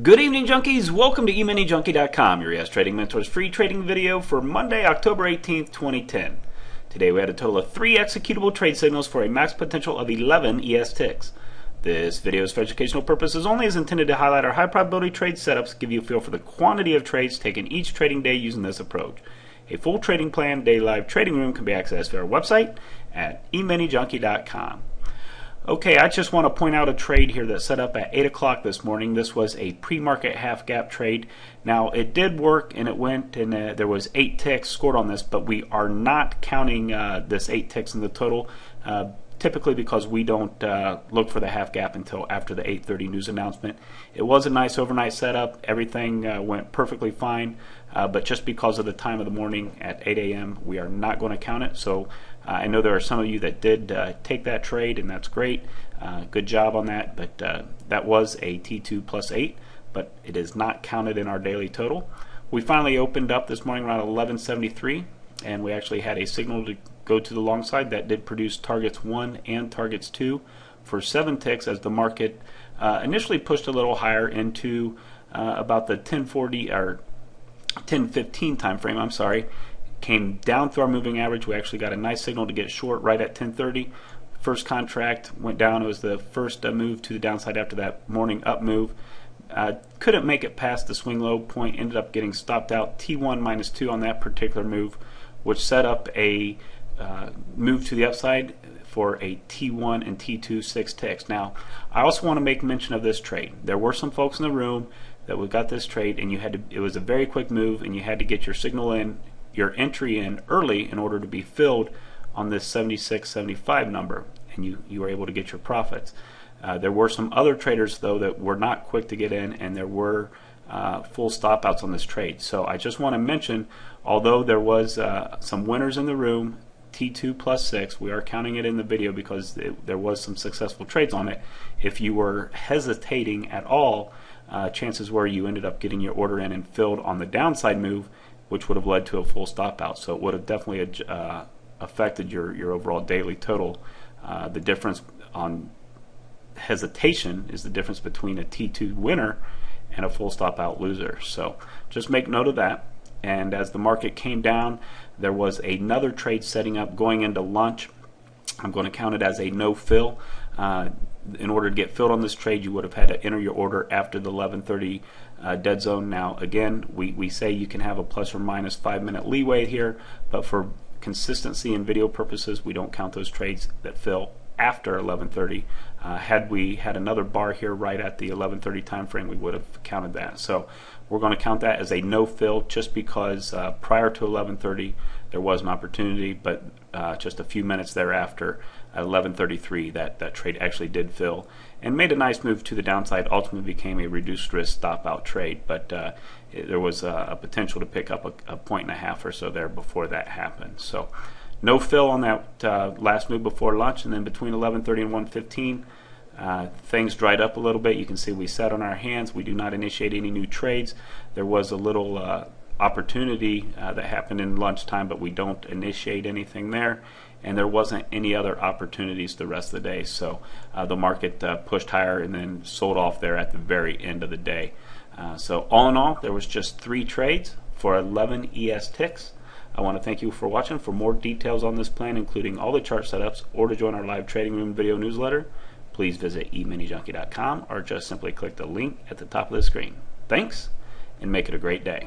Good evening, junkies. Welcome to EminiJunkie.com, your ES Trading Mentor's free trading video for Monday, October 18th, 2010. Today we had a total of 3 executable trade signals for a max potential of 11 ES ticks. This video is for educational purposes only, is intended to highlight our high probability trade setups, give you a feel for the quantity of trades taken each trading day using this approach. A full trading plan, day live trading room can be accessed via our website at EminiJunkie.com. Okay, I just want to point out a trade here that set up at 8 o'clock this morning. This was a pre-market half gap trade. Now, it did work and it went, and there was 8 ticks scored on this, but we are not counting this 8 ticks in the total, typically because we don't look for the half gap until after the 8:30 news announcement. It was a nice overnight setup. Everything went perfectly fine, but just because of the time of the morning at 8 a.m., we are not going to count it. So I know there are some of you that did take that trade, and that's great. Good job on that, but that was a T2 plus 8, but it is not counted in our daily total. We finally opened up this morning around 11:73, and we actually had a signal to go to the long side that did produce targets 1 and targets 2 for 7 ticks as the market initially pushed a little higher into about the 10:40 or 10:15 time frame. I'm sorry. Came down through our moving average. We actually got a nice signal to get short right at 10:30. First contract went down. It was the first move to the downside after that morning up move. Couldn't make it past the swing low point. Ended up getting stopped out T1 minus 2 on that particular move, which set up a move to the upside for a T1 and T2 6 ticks. Now, I also want to make mention of this trade. There were some folks in the room that we got this trade, and you had to. It was a very quick move, and you had to get your signal in, your entry in early in order to be filled on this 76.75 number, and you were able to get your profits. There were some other traders though that were not quick to get in, and there were full stop outs on this trade. So I just want to mention, although there was some winners in the room, T2 plus 6, we are counting it in the video because there was some successful trades on it. If you were hesitating at all, chances were you ended up getting your order in and filled on the downside move, which would have led to a full stop out. So it would have definitely affected your overall daily total. The difference on hesitation is the difference between a T2 winner and a full stop out loser. So just make note of that. And as the market came down, there was another trade setting up going into lunch. I'm going to count it as a no fill. In order to get filled on this trade, you would have had to enter your order after the 11:30 dead zone. Now, again, we say you can have a plus or minus 5-minute leeway here, but for consistency and video purposes, we don't count those trades that fill after 11:30. Had we had another bar here right at the 11:30 time frame, we would have counted that. So we're going to count that as a no fill just because prior to 11:30 there was an opportunity, but just a few minutes thereafter at 11:33 that trade actually did fill and made a nice move to the downside. Ultimately became a reduced risk stop out trade, but there was a potential to pick up a 1.5 or so there before that happened. So no fill on that last move before lunch, and then between 11:30 and 1:15 things dried up a little bit. You can see we sat on our hands. We do not initiate any new trades. There was a little opportunity that happened in lunchtime, but we don't initiate anything there, and there wasn't any other opportunities the rest of the day. So the market pushed higher and then sold off there at the very end of the day. So all in all, there was just 3 trades for 11 ES ticks. I want to thank you for watching. For more details on this plan, including all the chart setups, or to join our live trading room video newsletter, please visit EminiJunkie.com or just simply click the link at the top of the screen. Thanks, and make it a great day.